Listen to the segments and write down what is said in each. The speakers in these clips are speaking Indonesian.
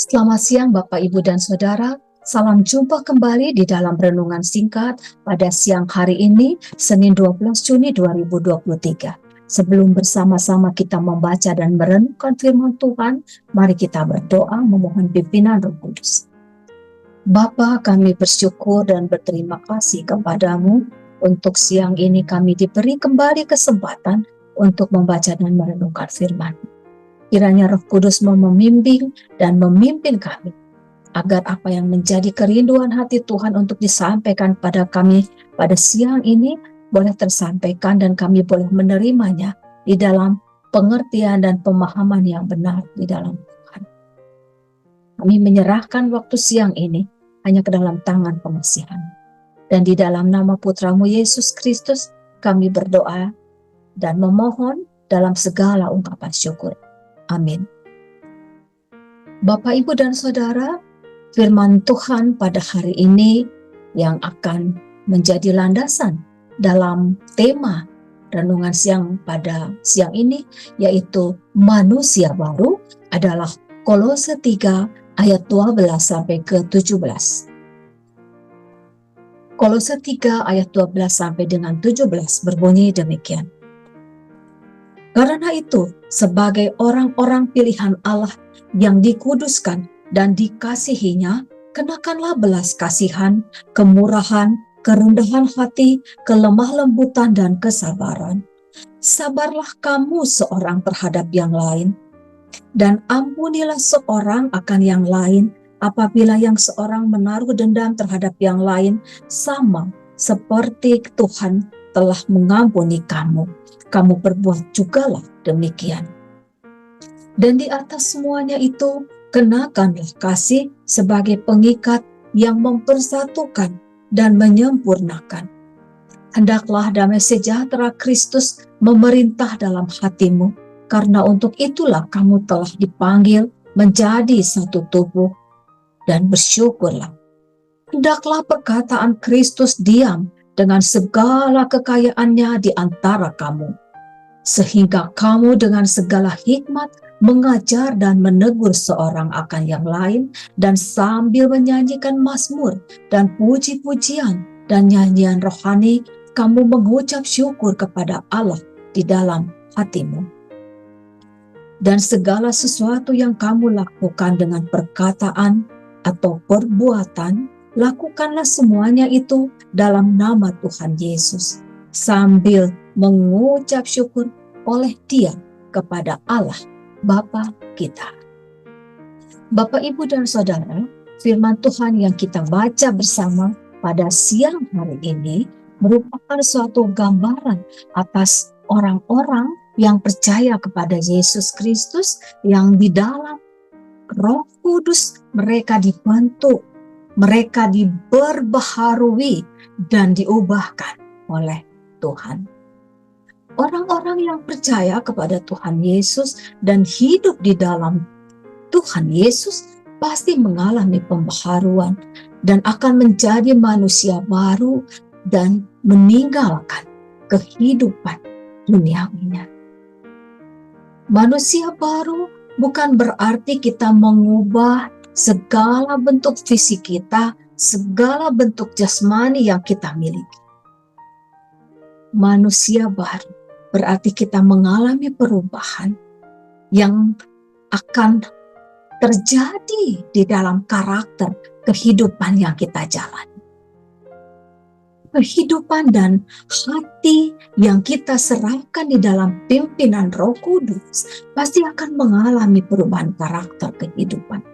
Selamat siang Bapak, Ibu, dan Saudara. Salam jumpa kembali di dalam renungan singkat pada siang hari ini, Senin 12 Juni 2023. Sebelum bersama-sama kita membaca dan merenungkan firman Tuhan, mari kita berdoa memohon pimpinan Roh Kudus. Bapa, kami bersyukur dan berterima kasih kepadamu untuk siang ini kami diberi kembali kesempatan untuk membaca dan merenungkan firman. Kiranya Roh Kudus mau membimbing dan memimpin kami, agar apa yang menjadi kerinduan hati Tuhan untuk disampaikan pada kami pada siang ini boleh tersampaikan dan kami boleh menerimanya di dalam pengertian dan pemahaman yang benar di dalam Tuhan. Kami menyerahkan waktu siang ini hanya ke dalam tangan pengasihan. Dan di dalam nama Putramu Yesus Kristus kami berdoa dan memohon dalam segala ungkapan syukur. Amin. Bapak, Ibu, dan Saudara, firman Tuhan pada hari ini yang akan menjadi landasan dalam tema renungan siang pada siang ini, yaitu manusia baru, adalah Kolose 3 ayat 12 sampai ke 17. Kolose 3 ayat 12 sampai dengan 17 berbunyi demikian. Karena itu, sebagai orang-orang pilihan Allah yang dikuduskan dan dikasihinya, kenakanlah belas kasihan, kemurahan, kerendahan hati, kelemah lembutan, dan kesabaran. Sabarlah kamu seorang terhadap yang lain, dan ampunilah seorang akan yang lain apabila yang seorang menaruh dendam terhadap yang lain, sama seperti Tuhan telah mengampuni kamu. Kamu berbuat jugalah demikian. Dan di atas semuanya itu, kenakanlah kasih sebagai pengikat yang mempersatukan dan menyempurnakan. Hendaklah damai sejahtera Kristus memerintah dalam hatimu, karena untuk itulah kamu telah dipanggil menjadi satu tubuh, dan bersyukurlah. Hendaklah perkataan Kristus diam dengan segala kekayaannya di antara kamu, sehingga kamu dengan segala hikmat mengajar dan menegur seorang akan yang lain, dan sambil menyanyikan mazmur dan puji-pujian dan nyanyian rohani, kamu mengucap syukur kepada Allah di dalam hatimu. Dan segala sesuatu yang kamu lakukan dengan perkataan atau perbuatan, lakukanlah semuanya itu dalam nama Tuhan Yesus, sambil mengucap syukur oleh Dia kepada Allah Bapa kita. Bapak, Ibu, dan Saudara, firman Tuhan yang kita baca bersama pada siang hari ini merupakan suatu gambaran atas orang-orang yang percaya kepada Yesus Kristus, yang di dalam Roh Kudus mereka dibentuk, mereka diperbaharui dan diubahkan oleh Tuhan. Orang-orang yang percaya kepada Tuhan Yesus dan hidup di dalam Tuhan Yesus pasti mengalami pembaharuan dan akan menjadi manusia baru dan meninggalkan kehidupan duniawinya. Manusia baru bukan berarti kita mengubah segala bentuk fisik kita, segala bentuk jasmani yang kita miliki. Manusia baru berarti kita mengalami perubahan yang akan terjadi di dalam karakter kehidupan yang kita jalani. Kehidupan dan hati yang kita serahkan di dalam pimpinan Roh Kudus pasti akan mengalami perubahan karakter kehidupan.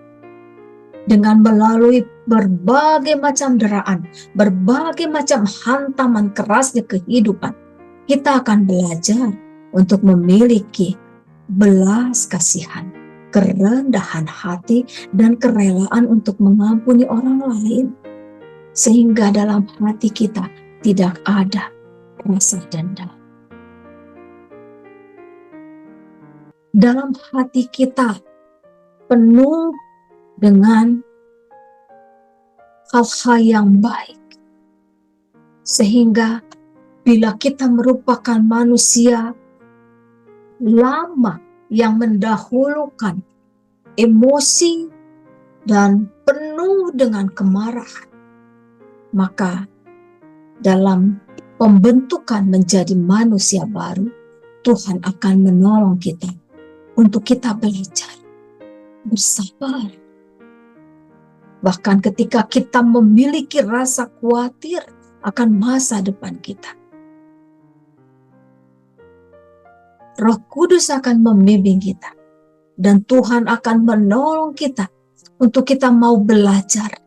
Dengan melalui berbagai macam deraan, berbagai macam hantaman kerasnya kehidupan, kita akan belajar untuk memiliki belas kasihan, kerendahan hati, dan kerelaan untuk mengampuni orang lain. Sehingga dalam hati kita tidak ada rasa dendam. Dalam hati kita penuh dengan hal-hal yang baik. Sehingga bila kita merupakan manusia lama yang mendahulukan emosi dan penuh dengan kemarahan, maka dalam pembentukan menjadi manusia baru, Tuhan akan menolong kita untuk kita belajar bersabar. Bahkan ketika kita memiliki rasa khawatir akan masa depan kita, Roh Kudus akan membimbing kita, dan Tuhan akan menolong kita untuk kita mau belajar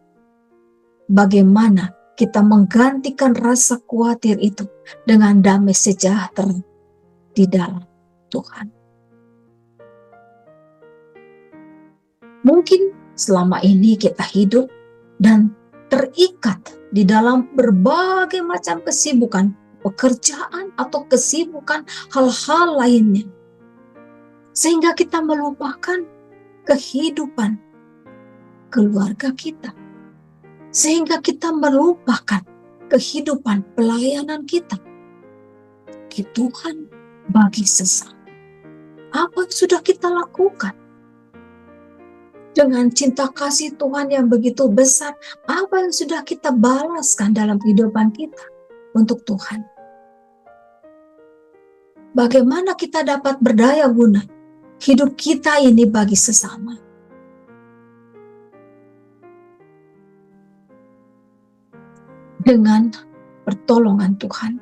bagaimana kita menggantikan rasa khawatir itu dengan damai sejahtera di dalam Tuhan. Mungkin selama ini kita hidup dan terikat di dalam berbagai macam kesibukan, pekerjaan atau kesibukan hal-hal lainnya, sehingga kita melupakan kehidupan keluarga kita, sehingga kita melupakan kehidupan pelayanan kita bagi Tuhan, bagi sesama. Apa yang sudah kita lakukan? Dengan cinta kasih Tuhan yang begitu besar, apa yang sudah kita balaskan dalam kehidupan kita untuk Tuhan? Bagaimana kita dapat berdaya guna hidup kita ini bagi sesama? Dengan pertolongan Tuhan,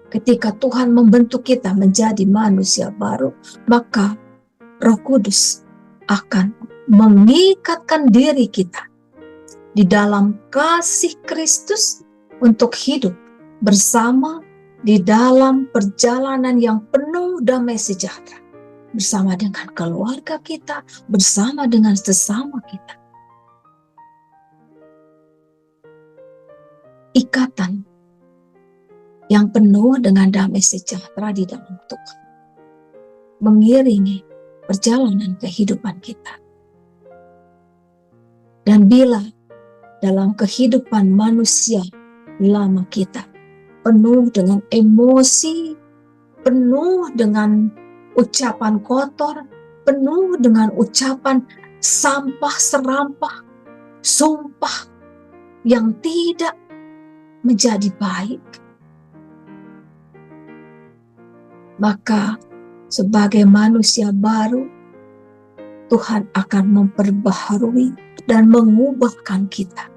ketika Tuhan membentuk kita menjadi manusia baru, maka Roh Kudus akan mengikatkan diri kita di dalam kasih Kristus untuk hidup bersama di dalam perjalanan yang penuh damai sejahtera, bersama dengan keluarga kita, bersama dengan sesama kita. Ikatan yang penuh dengan damai sejahtera di dalam Tuhan mengiringi perjalanan kehidupan kita. Dan bila dalam kehidupan manusia lama kita penuh dengan emosi, penuh dengan ucapan kotor, penuh dengan ucapan sampah serampah, sumpah yang tidak menjadi baik, maka sebagai manusia baru, Tuhan akan memperbaharui dan mengubahkan kita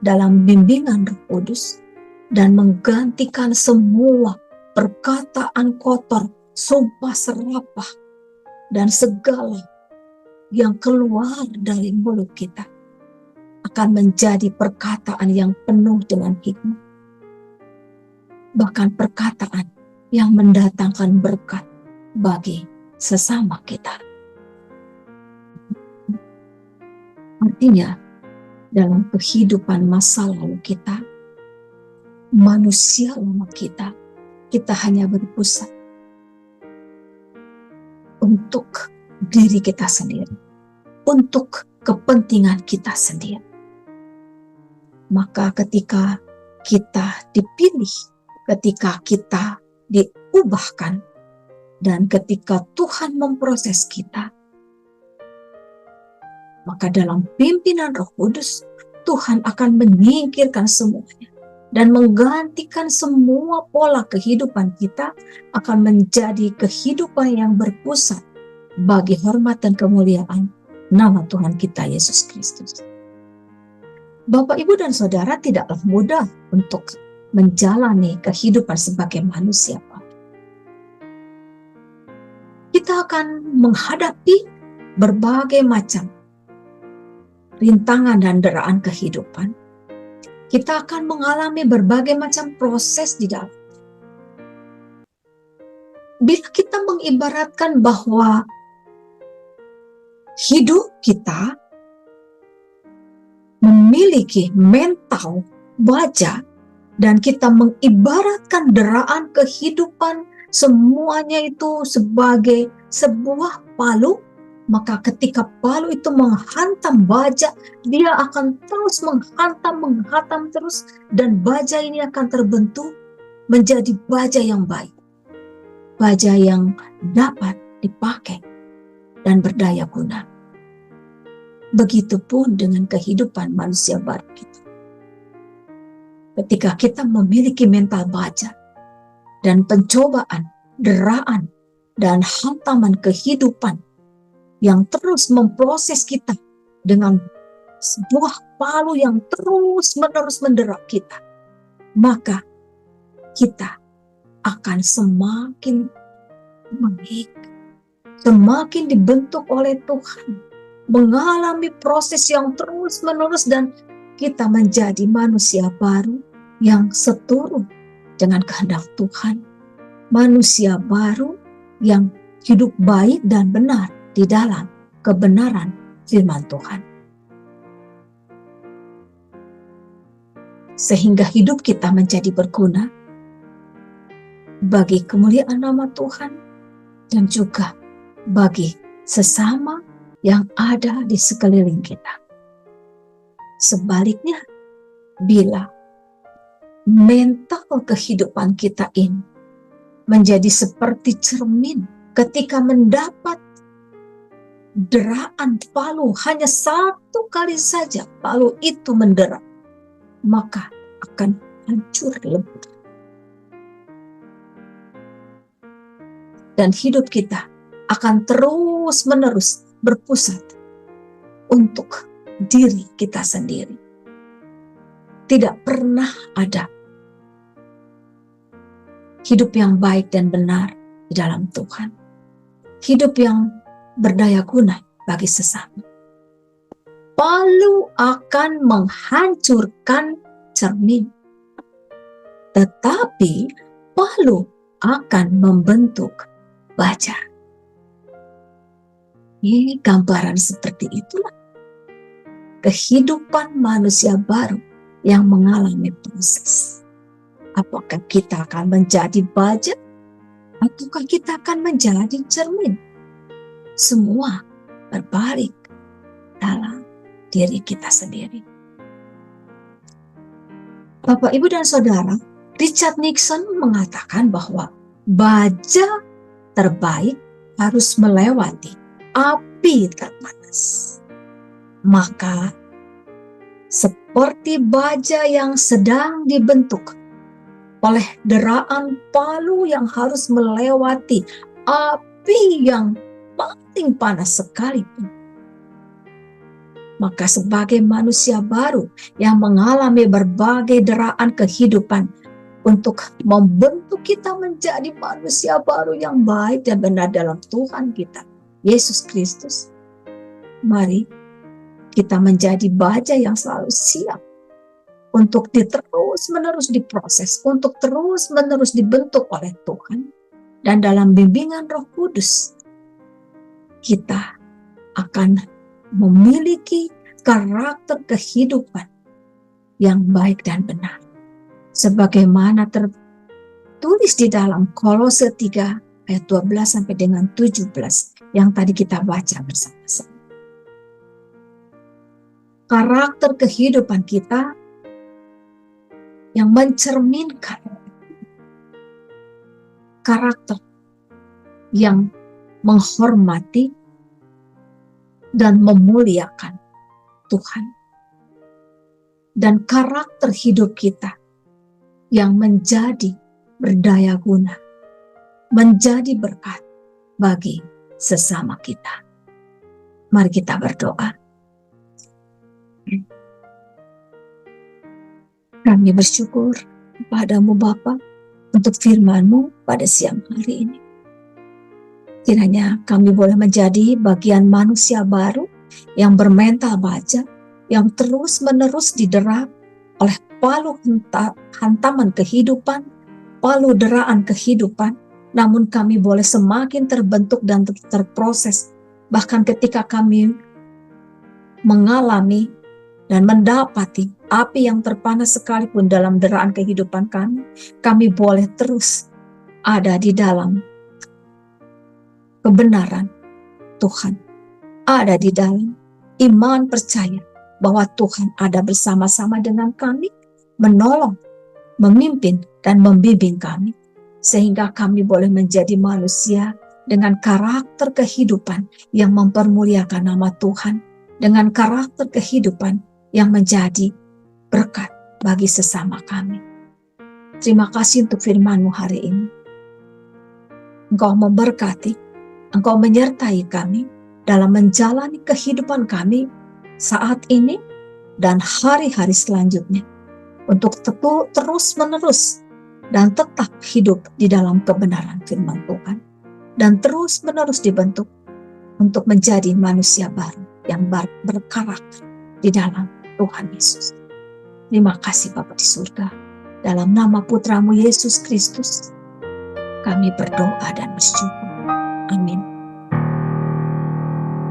dalam bimbingan Roh Kudus dan menggantikan semua perkataan kotor, sumpah serapah, dan segala yang keluar dari mulut kita akan menjadi perkataan yang penuh dengan hikmat. Bahkan perkataan yang mendatangkan berkat bagi sesama kita. Artinya, dalam kehidupan masa lalu kita, manusia lama kita hanya berpusat untuk diri kita sendiri, untuk kepentingan kita sendiri. Maka ketika kita dipilih, ketika kita diubahkan, dan ketika Tuhan memproses kita, maka dalam pimpinan Roh Kudus, Tuhan akan menyingkirkan semuanya dan menggantikan semua pola kehidupan kita akan menjadi kehidupan yang berpusat bagi hormat dan kemuliaan nama Tuhan kita Yesus Kristus. Bapak, Ibu, dan Saudara, tidaklah mudah untuk menjalani kehidupan sebagai manusia. Kita akan menghadapi berbagai macam rintangan dan deraan kehidupan. Kita akan mengalami berbagai macam proses di dalam. Bila kita mengibaratkan bahwa hidup kita memiliki mental baja, dan kita mengibaratkan deraan kehidupan semuanya itu sebagai sebuah palu, maka ketika palu itu menghantam baja, dia akan terus menghantam terus, dan baja ini akan terbentuk menjadi baja yang baik, baja yang dapat dipakai dan berdaya guna. Begitupun dengan kehidupan manusia baru kita. Ketika kita memiliki mental baja dan pencobaan, deraan, dan hantaman kehidupan yang terus memproses kita dengan sebuah palu yang terus-menerus mendera kita, maka kita akan semakin mengikat, semakin dibentuk oleh Tuhan, mengalami proses yang terus-menerus, dan kita menjadi manusia baru yang seturut dengan kehendak Tuhan, manusia baru yang hidup baik dan benar di dalam kebenaran firman Tuhan. Sehingga hidup kita menjadi berguna bagi kemuliaan nama Tuhan dan juga bagi sesama yang ada di sekeliling kita. Sebaliknya, bila mental kehidupan kita ini menjadi seperti cermin ketika mendapat deraan palu, hanya satu kali saja palu itu mendera, maka akan hancur lebur. Dan hidup kita akan terus-menerus berpusat untuk diri kita sendiri. Tidak pernah ada hidup yang baik dan benar di dalam Tuhan. Hidup yang berdaya guna bagi sesama. Palu akan menghancurkan cermin, tetapi palu akan membentuk baja. Ini gambaran seperti itulah kehidupan manusia baru yang mengalami proses. Apakah kita akan menjadi baja ataukah kita akan menjadi cermin? Semua berbalik dalam diri kita sendiri. Bapak, Ibu, dan Saudara, Richard Nixon mengatakan bahwa baja terbaik harus melewati api terpanas. Maka seperti baja yang sedang dibentuk oleh deraan palu yang harus melewati api yang paling panas sekalipun, maka sebagai manusia baru yang mengalami berbagai deraan kehidupan untuk membentuk kita menjadi manusia baru yang baik dan benar dalam Tuhan kita, Yesus Kristus, mari kita menjadi baja yang selalu siap untuk terus-menerus diproses, untuk terus-menerus dibentuk oleh Tuhan. Dan dalam bimbingan Roh Kudus, kita akan memiliki karakter kehidupan yang baik dan benar. Sebagaimana tertulis di dalam Kolose 3 ayat 12 sampai dengan 17 yang tadi kita baca bersama-sama. Karakter kehidupan kita yang mencerminkan karakter yang menghormati dan memuliakan Tuhan. Dan karakter hidup kita yang menjadi berdaya guna, menjadi berkat bagi sesama kita. Mari kita berdoa. Kami bersyukur kepadamu Bapa untuk firman-Mu pada siang hari ini. Kiranya kami boleh menjadi bagian manusia baru yang bermental baja, yang terus-menerus didera oleh palu hantaman kehidupan, palu deraan kehidupan, namun kami boleh semakin terbentuk dan terproses. Bahkan ketika kami mengalami dan mendapati api yang terpanas sekalipun dalam deraan kehidupan kami boleh terus ada di dalam kebenaran Tuhan, ada di dalam iman percaya bahwa Tuhan ada bersama-sama dengan kami, menolong, memimpin, dan membimbing kami, sehingga kami boleh menjadi manusia dengan karakter kehidupan yang mempermuliakan nama Tuhan, dengan karakter kehidupan yang menjadi berkat bagi sesama kami. Terima kasih untuk firman-Mu hari ini. Engkau memberkati, Engkau menyertai kami dalam menjalani kehidupan kami saat ini dan hari-hari selanjutnya, untuk terus-menerus dan tetap hidup di dalam kebenaran firman Tuhan, dan terus-menerus dibentuk untuk menjadi manusia baru yang berkarakter di dalam Tuhan Yesus. Terima kasih Bapa di surga. Dalam nama Putra-Mu Yesus Kristus, kami berdoa dan bersyukur. Amin.